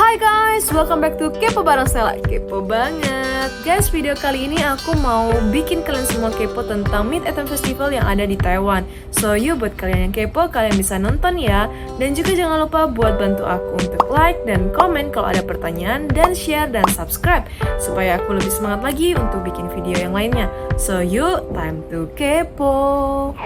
Hai guys, welcome back to Kepo bareng Stella. Kepo banget guys, video kali ini aku mau bikin kalian semua kepo tentang Mid-Autumn Festival yang ada di Taiwan. So you buat kalian yang kepo, kalian bisa nonton ya. Dan juga jangan lupa buat bantu aku untuk like dan komen kalau ada pertanyaan, dan share dan subscribe supaya aku lebih semangat lagi untuk bikin video yang lainnya. So you, time to kepo.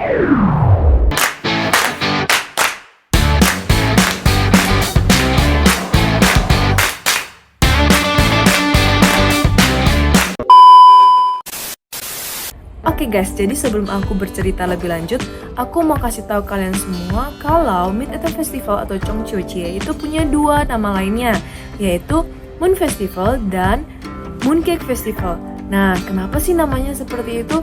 Oke guys, jadi sebelum aku bercerita lebih lanjut, aku mau kasih tahu kalian semua kalau Mid-Autumn Festival atau Chongqiuqie itu punya dua nama lainnya, yaitu Moon Festival dan Mooncake Festival. Nah, kenapa sih namanya seperti itu?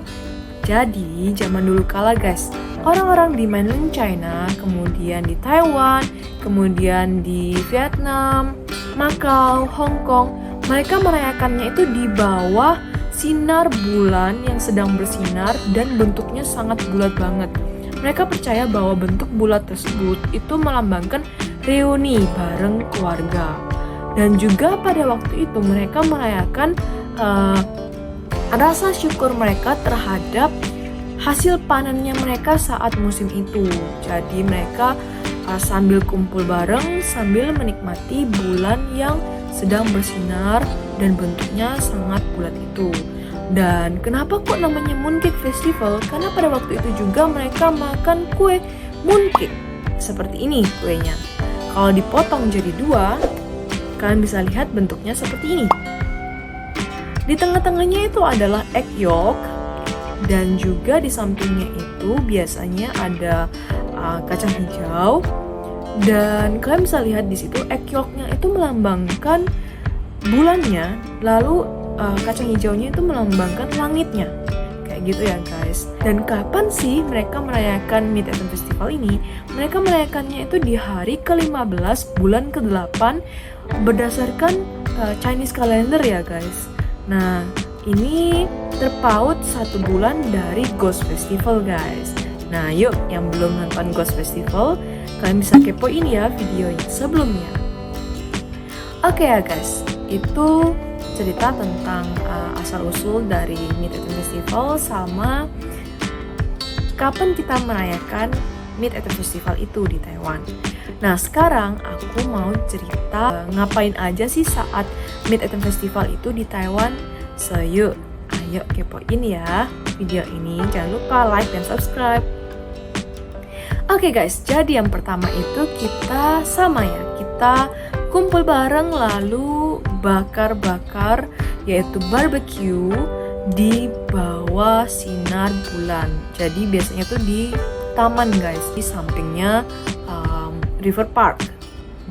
Jadi, zaman dulu kala guys, orang-orang di mainland China, kemudian di Taiwan, kemudian di Vietnam, Macau, Hong Kong, mereka merayakannya itu di bawah sinar bulan yang sedang bersinar dan bentuknya sangat bulat banget. Mereka percaya bahwa bentuk bulat tersebut itu melambangkan reuni bareng keluarga. Dan juga pada waktu itu mereka merayakan rasa syukur mereka terhadap hasil panennya mereka saat musim itu. Jadi mereka sambil kumpul bareng, sambil menikmati bulan yang sedang bersinar dan bentuknya sangat bulat itu. Dan kenapa kok namanya Mooncake Festival? Karena pada waktu itu juga mereka makan kue mooncake. Seperti ini kuenya. Kalau dipotong jadi dua, kalian bisa lihat bentuknya seperti ini. Di tengah-tengahnya itu adalah egg yolk, dan juga di sampingnya itu biasanya ada kacang hijau. Dan kalian bisa lihat di situ egg yolknya itu melambangkan bulannya, lalu kacang hijaunya itu melambangkan langitnya. Kayak gitu ya guys. Dan kapan sih mereka merayakan Mid-Autumn Festival ini? Mereka merayakannya itu di hari ke-15 bulan ke-8 berdasarkan Chinese calendar ya guys. Nah, ini terpaut 1 bulan dari Ghost Festival guys. Nah yuk, yang belum nonton Ghost Festival, kalian bisa kepoin ya videonya sebelumnya. Oke ya guys, itu cerita tentang asal-usul dari Mid-Autumn Festival sama kapan kita merayakan Mid-Autumn Festival itu di Taiwan. Nah, sekarang aku mau cerita ngapain aja sih saat Mid-Autumn Festival itu di Taiwan. So, yuk, ayo kepoin ya video ini. Jangan lupa like dan subscribe. Oke guys, jadi yang pertama itu kita sama ya, kita kumpul bareng lalu bakar-bakar, yaitu barbecue di bawah sinar bulan. Jadi biasanya tuh di taman guys, di sampingnya River Park.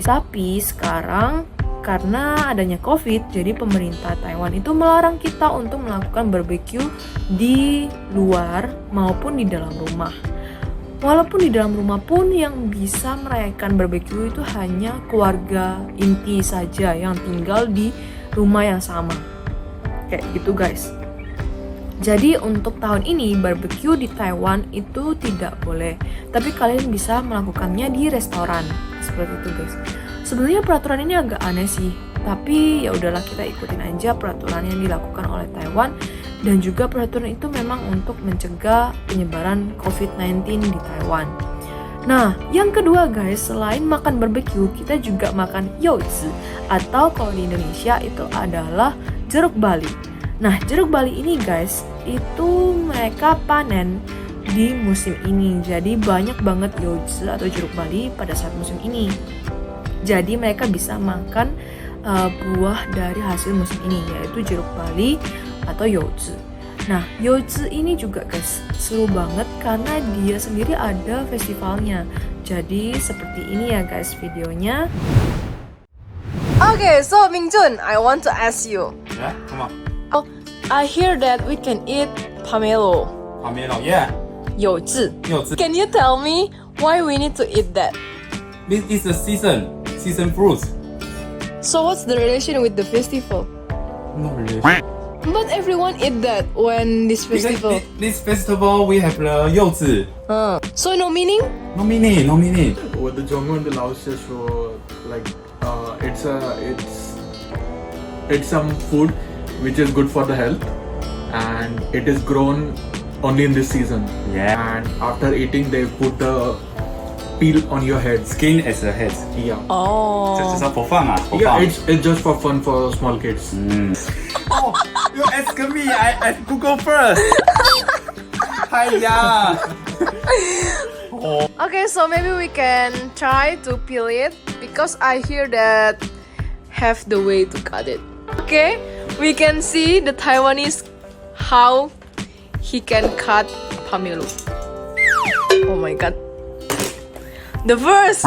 Tapi sekarang karena adanya COVID, jadi pemerintah Taiwan itu melarang kita untuk melakukan barbecue di luar maupun di dalam rumah. Walaupun di dalam rumah pun yang bisa merayakan barbecue itu hanya keluarga inti saja yang tinggal di rumah yang sama. Kayak gitu guys. Jadi untuk tahun ini barbecue di Taiwan itu tidak boleh. Tapi kalian bisa melakukannya di restoran. Seperti itu guys. Sebenarnya peraturan ini agak aneh sih. Tapi ya udahlah, kita ikutin aja peraturan yang dilakukan oleh Taiwan. Dan juga peraturan itu memang untuk mencegah penyebaran COVID-19 di Taiwan. Nah, yang kedua guys, selain makan barbecue, kita juga makan youzi, atau kalau di Indonesia itu adalah jeruk bali. Nah, jeruk bali ini guys, itu mereka panen di musim ini. Jadi banyak banget youzi atau jeruk bali pada saat musim ini. Jadi mereka bisa makan buah dari hasil musim ini, yaitu jeruk bali atau youzi. Nah, youzi ini juga guys seru banget karena dia sendiri ada festivalnya. Jadi seperti ini ya guys videonya. Okay, so Mingjun, I want to ask you. Yeah, come on. Oh, I hear that we can eat pomelo. Pomelo, yeah. Youzi. Youzi. Can you tell me why we need to eat that? This is a season fruit. So what's the relation with the festival? No relation. But everyone eat that when this festival. This festival we have the 柚子. So no meaning? No meaning, no meaning. 我的中文的老师说 like It's some food which is good for the health, and it is grown only in this season. Yeah. And after eating, they put the peel on your head. Skin as a head. Yeah. 这只是 for fun 啊 for Yeah, fun. it's just for fun for small kids. Oh, you ask me, I Google first. 哎呀 Okay, so maybe we can try to peel it because I hear that have the way to cut it. Okay, we can see the Taiwanese how he can cut pomelo. Oh my god. The first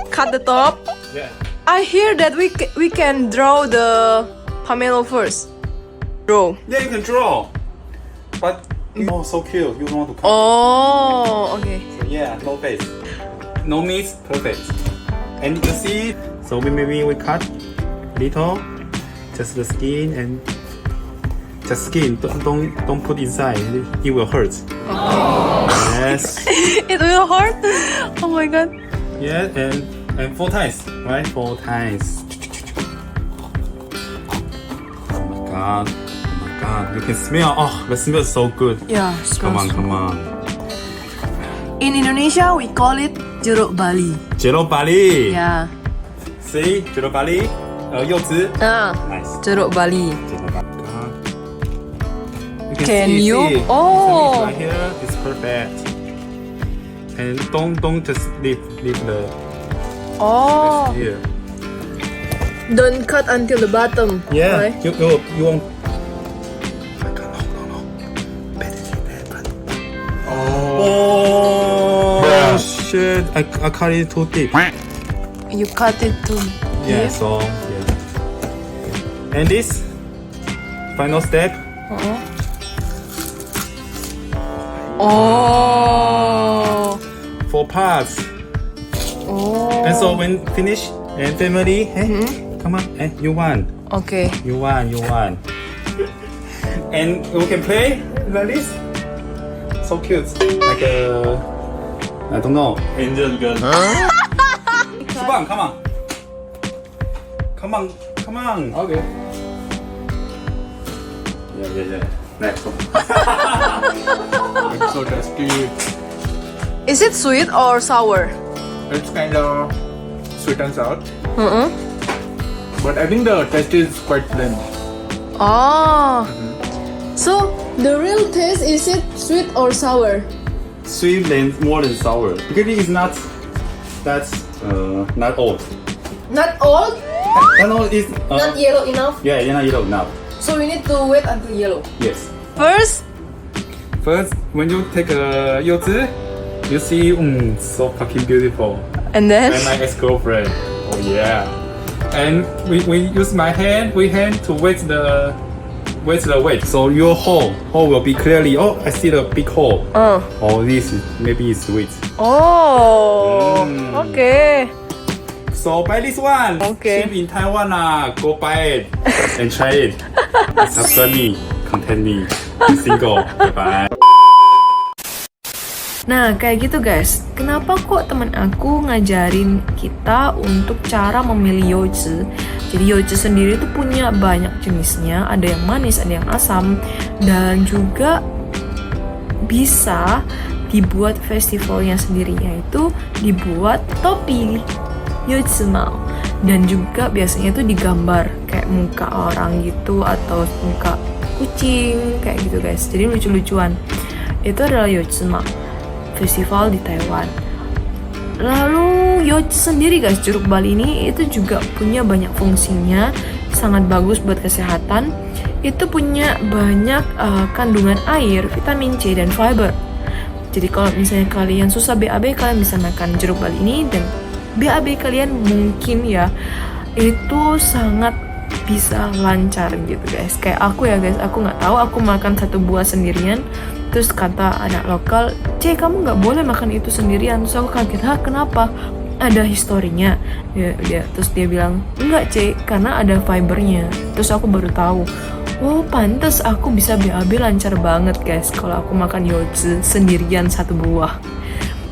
cut the top. Yeah. I hear that we can draw the pomelo first. Draw. Yeah, you can draw. But oh, so cute. You don't want to cut. Oh, okay. So yeah, no face. No meat, perfect. And you see, so maybe we cut little, just the skin and just skin. Don't put inside. It will hurt. Yes. It will hurt. Oh my god. Yeah, and 4 times, right? 4 times. Oh my god. Oh my god. You can smell. Oh, the smell is so good. Yeah, Come on, come on. In Indonesia, we call it jeruk Bali. Jeruk Bali. Yeah. See, jeruk Bali. 柚子. Nice. Jeruk Bali. Jeruk Bali. Can see, you? see. Oh. So right here, it's perfect. And don't just leave the Oh. here. Don't cut until the bottom. Yeah. Right? You won't. Oh shit! I cut it too deep. You cut it too. Yeah. So yeah. And this final step. Oh. 4 parts. Oh. And so when finish and family, hey, come on, hey, you won. Okay. You won. And we can play like this. So cute. Like I don't know. Angel girl. Come on. Come on. Okay. Yeah. Next one. It's so tasty. Is it sweet or sour? It's kind of sweet and sour, Uh-uh. but I think the taste is quite plain. Oh. So the real taste, is it sweet or sour? Sweet than more than sour because it is not not old. Not old, No, it's not yellow enough. yeah, not yellow now. So we need to wait until yellow. Yes. First, When you take a 柚子, you see, so fucking beautiful. and then And my ex-girlfriend. Oh yeah. And we use my hand to weight the weight. So your hole will be clearly. Oh, I see the big hole. Oh, this maybe is sweet. Oh, okay. So buy this one. Okay. Ship in Taiwan go buy it and try it. Subscribe me, content me. Be single. Bye. Nah, kayak gitu guys. Kenapa kok teman aku ngajarin kita untuk cara memilih youtze? Jadi youtze sendiri itu punya banyak jenisnya. Ada yang manis, ada yang asam. Dan juga bisa dibuat festivalnya sendiri, yaitu dibuat topi youtze mao. Dan juga biasanya itu digambar kayak muka orang gitu atau muka kucing kayak gitu guys. Jadi lucu-lucuan. Itu adalah youtze mao, festival di Taiwan. Lalu youtze sendiri guys, jeruk Bali ini itu juga punya banyak fungsinya, sangat bagus buat kesehatan. Itu punya banyak kandungan air, vitamin C dan fiber. Jadi kalau misalnya kalian susah BAB, kalian bisa makan jeruk Bali ini, dan BAB kalian mungkin ya itu sangat bisa lancar gitu guys. Kayak aku ya guys, aku nggak tahu, aku makan satu buah sendirian. Terus kata anak lokal, "C, kamu nggak boleh makan itu sendirian." Terus aku kaget, "Hah, kenapa? Ada historinya?" Terus dia bilang, "Enggak, C, karena ada fibernya." Terus aku baru tahu, oh pantes aku bisa BAB lancar banget guys kalau aku makan youtze sendirian satu buah.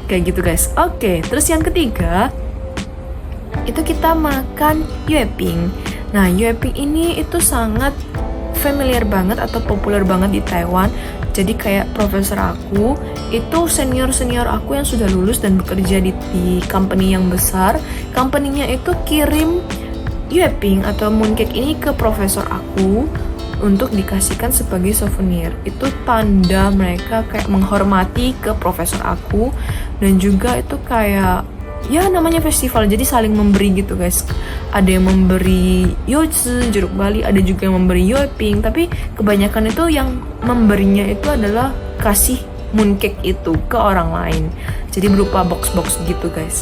Kayak gitu guys. Oke, terus yang ketiga itu kita makan yueping. Nah, yueping ini itu sangat familiar banget atau populer banget di Taiwan. Jadi kayak profesor aku itu senior aku yang sudah lulus dan bekerja di company yang besar. Company-nya itu kirim yueping atau mooncake ini ke profesor aku untuk dikasihkan sebagai souvenir. Itu tanda mereka kayak menghormati ke profesor aku, dan juga itu kayak ya namanya festival, jadi saling memberi gitu guys. Ada yang memberi youtsu, jeruk bali, ada juga yang memberi yueping, tapi kebanyakan itu yang memberinya itu adalah kasih mooncake itu ke orang lain, jadi berupa box-box gitu guys.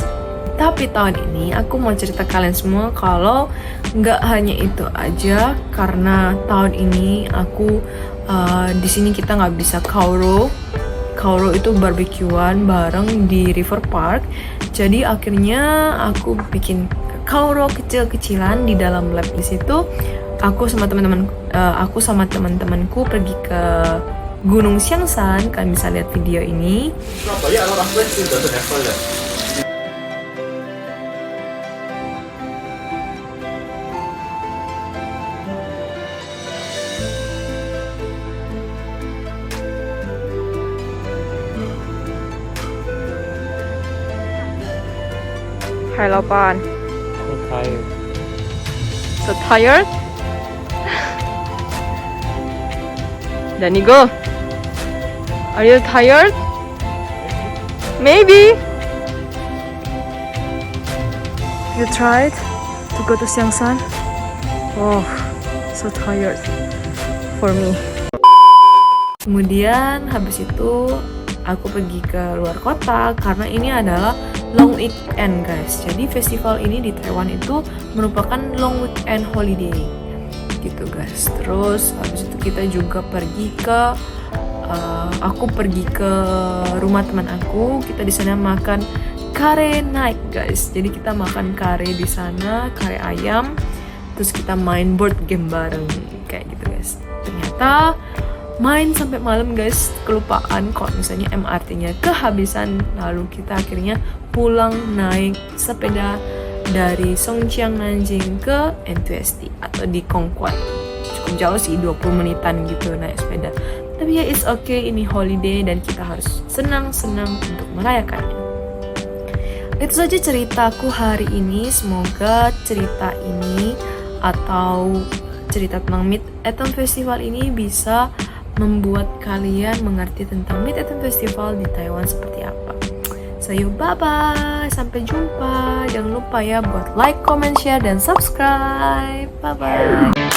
Tapi tahun ini aku mau cerita kalian semua kalau nggak hanya itu aja, karena tahun ini aku di sini kita nggak bisa kaoro itu barbekyuan bareng di River Park. Jadi akhirnya aku bikin kaoro kecil-kecilan di dalam lab. Di situ aku sama teman-temanku pergi ke Gunung Xiangshan. Kalian bisa lihat video ini. Hai Lopan. So tired? Danigo, are you tired? Maybe. You tried to go to Xiangshan? Oh, so tired for me. Kemudian habis itu aku pergi ke luar kota karena ini adalah long weekend guys. Jadi festival ini di Taiwan itu merupakan long weekend holiday gitu guys. Terus habis itu kita juga pergi ke aku pergi ke rumah teman aku. Kita di sana makan kare night guys. Jadi kita makan kare di sana, kare ayam. Terus kita main board game bareng kayak gitu guys. Ternyata main sampai malam guys, kelupaan kalau misalnya MRT-nya kehabisan. Lalu kita akhirnya pulang naik sepeda dari Songjiang Nanjing ke N2ST atau di Kongguan. Cukup jauh sih, 20 menitan gitu naik sepeda. Tapi ya it's okay, ini holiday dan kita harus senang-senang untuk merayakannya. Itu saja ceritaku hari ini. Semoga cerita ini atau cerita tentang Mid-Autumn Festival ini bisa membuat kalian mengerti tentang Mid-Autumn Festival di Taiwan seperti apa. So yuk, bye-bye, sampai jumpa. Jangan lupa ya buat like, comment, share, dan subscribe. Bye-bye.